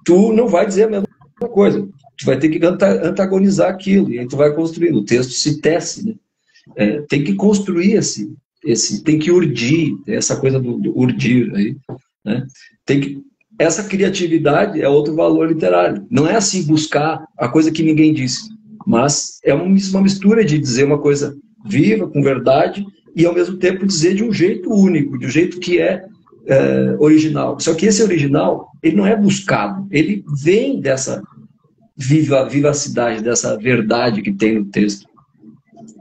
tu não vai dizer a mesma coisa. Tu vai ter que antagonizar aquilo, e aí tu vai construindo. O texto se tece, né? Tem que construir tem que urdir, essa coisa do urdir aí, né? Essa criatividade é outro valor literário. Não é assim buscar a coisa que ninguém disse, mas é uma mistura de dizer uma coisa viva, com verdade, e ao mesmo tempo dizer de um jeito único, de um jeito que é original. Só que esse original, ele não é buscado, ele vem dessa vivacidade, dessa verdade que tem no texto.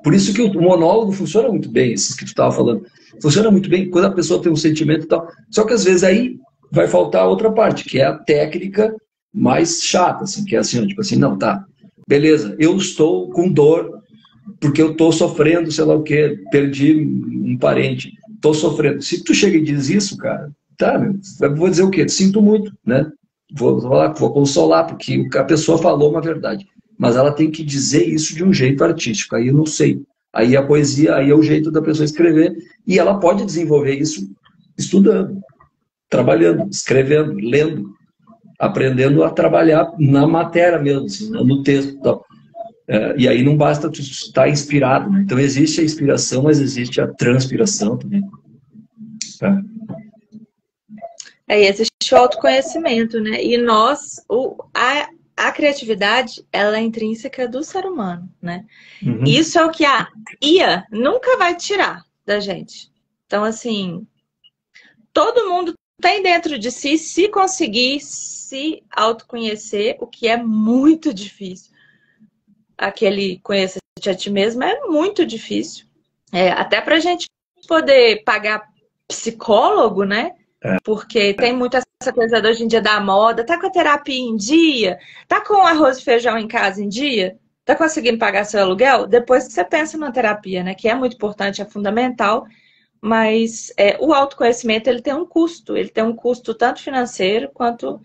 Por isso que o monólogo funciona muito bem, esses que tu estava falando. Funciona muito bem quando a pessoa tem um sentimento e tal. Só que às vezes aí vai faltar a outra parte, que é a técnica mais chata, assim, que é assim, tipo assim, não, tá, beleza, eu estou com dor porque eu estou sofrendo, sei lá o quê, perdi um parente, estou sofrendo. Se tu chega e diz isso, cara, tá, eu vou dizer o quê? Sinto muito, né? Vou consolar, porque a pessoa falou uma verdade. Mas ela tem que dizer isso de um jeito artístico, aí eu não sei. Aí a poesia, aí é o jeito da pessoa escrever, e ela pode desenvolver isso estudando, trabalhando, escrevendo, lendo, aprendendo a trabalhar na matéria mesmo, assim, no texto e tal. E aí não basta tu estar inspirado, né? Então existe a inspiração, mas existe a transpiração também. Tá? Existe o autoconhecimento, né? E a criatividade, ela é intrínseca do ser humano, né? Uhum. Isso é o que a IA nunca vai tirar da gente. Então, assim, todo mundo tem dentro de si, se conseguir se autoconhecer, o que é muito difícil. Aquele conhecer-te a ti mesmo é muito difícil. Até pra gente poder pagar psicólogo, né? Porque tem muito essa coisa hoje em dia da moda. Tá com a terapia em dia? Tá com o arroz e feijão em casa em dia? Tá conseguindo pagar seu aluguel? Depois que você pensa na terapia, né? Que é muito importante, é fundamental, mas o autoconhecimento ele tem um custo tanto financeiro quanto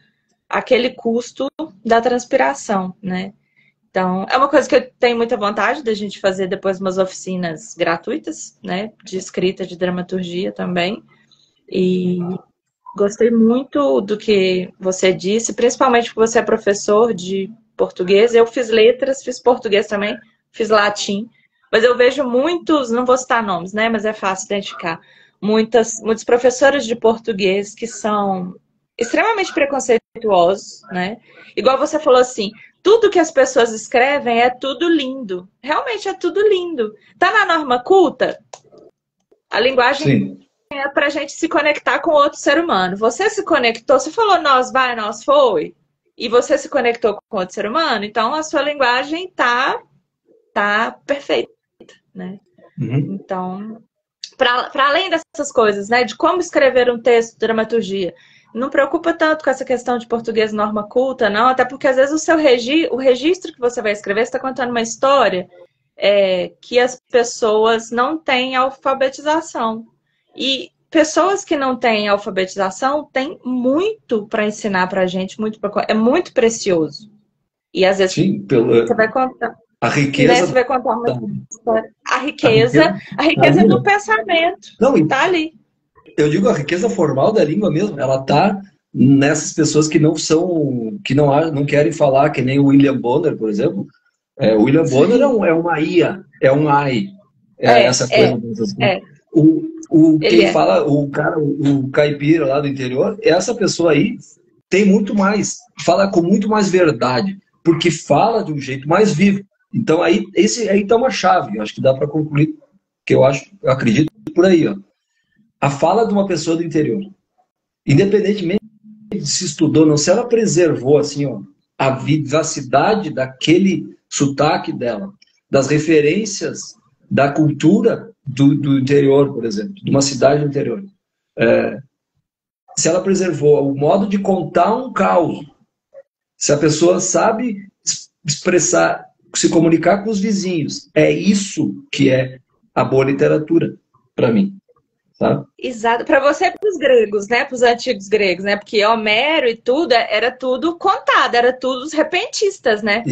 aquele custo da transpiração, né? Então, é uma coisa que eu tenho muita vontade da gente fazer depois umas oficinas gratuitas, né? De escrita, de dramaturgia também. E gostei muito do que você disse, principalmente porque você é professor de português. Eu fiz letras, fiz português também, fiz latim. Mas eu vejo muitos, não vou citar nomes, né? Mas é fácil identificar. Muitos professores de português que são extremamente preconceituosos, né? Igual você falou assim, tudo que as pessoas escrevem é tudo lindo. Realmente é tudo lindo. Tá na norma culta? A linguagem Sim. é pra gente se conectar com outro ser humano. Você se conectou, você falou nós vai, nós foi, e você se conectou com outro ser humano, então a sua linguagem tá perfeita, né? Uhum. Então, para além dessas coisas, né, de como escrever um texto, dramaturgia, não preocupa tanto com essa questão de português norma culta, não, até porque às vezes o registro que você vai escrever está contando uma história que as pessoas não têm alfabetização. E pessoas que não têm alfabetização têm muito para ensinar para a gente, é muito precioso. E às vezes Sim, você vai contar. a Né? riqueza. Você vai contar uma história. A A riqueza língua. do pensamento. Não, Tá ali. eu digo a riqueza formal da língua mesmo, ela está nessas pessoas que não são, que não querem falar, que nem o William Bonner, por exemplo. O William Bonner é uma IA, é um AI, essa coisa. Quem fala, o cara, o caipira lá do interior, essa pessoa aí tem muito mais, fala com muito mais verdade, porque fala de um jeito mais vivo. Então aí tá uma chave, acho que dá para concluir, que eu acredito por aí, ó. A fala de uma pessoa do interior, independentemente de se estudou, não, se ela preservou assim, ó, a vivacidade daquele sotaque dela, das referências da cultura do interior, por exemplo, de uma cidade do interior. Se ela preservou o modo de contar um caos, se a pessoa sabe expressar, se comunicar com os vizinhos, é isso que é a boa literatura, para mim. Sabe? Exato. Para você e para os gregos, né? Para os antigos gregos, né? Porque Homero e tudo, era tudo contado, era tudo os repentistas, né?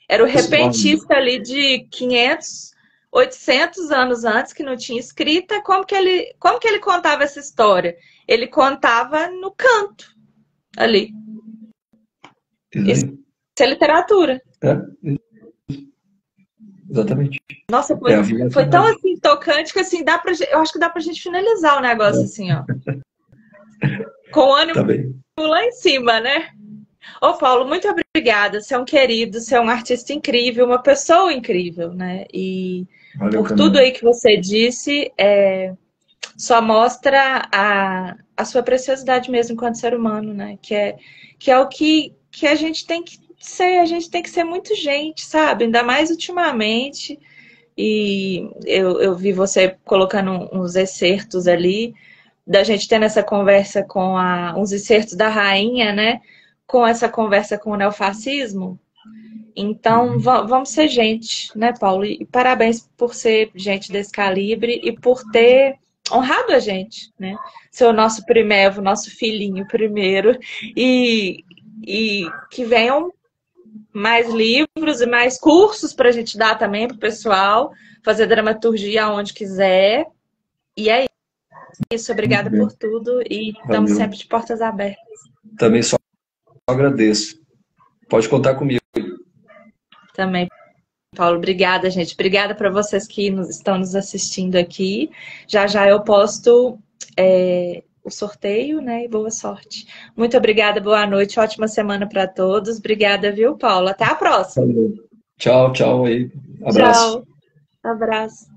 Era o repentista ali de 500, 800 anos antes, que não tinha escrita. Como que ele contava essa história? Ele contava no canto, ali. Isso é literatura. Exatamente. Nossa, foi tão assim, tocante que assim, eu acho que dá pra gente finalizar o negócio assim, ó. Com o ânimo lá em cima, né? Ô, Paulo, muito obrigada. Você é um querido, você é um artista incrível, uma pessoa incrível, né? E valeu, por tudo aí que você disse, só mostra a sua preciosidade mesmo enquanto ser humano, né? Que é o que a gente tem que ser. A gente tem que ser muito gente, sabe? Ainda mais ultimamente. E eu vi você colocando uns excertos ali, da gente tendo essa conversa com uns excertos da rainha, né? Com essa conversa com o neofascismo. Então, vamos ser gente, né, Paulo? E parabéns por ser gente desse calibre e por ter honrado a gente, né? Ser o nosso primevo, nosso filhinho primeiro. E que venham mais livros e mais cursos para a gente dar também para o pessoal, fazer dramaturgia onde quiser. E é isso. Obrigada por tudo e estamos sempre de portas abertas. Também só agradeço. Pode contar comigo. Também, Paulo. Obrigada, gente. Obrigada para vocês que estão nos assistindo aqui. Já eu posto o sorteio, né? E boa sorte. Muito obrigada, boa noite, ótima semana para todos. Obrigada, viu, Paulo? Até a próxima. Tchau aí. Abraço. Tchau. Abraço.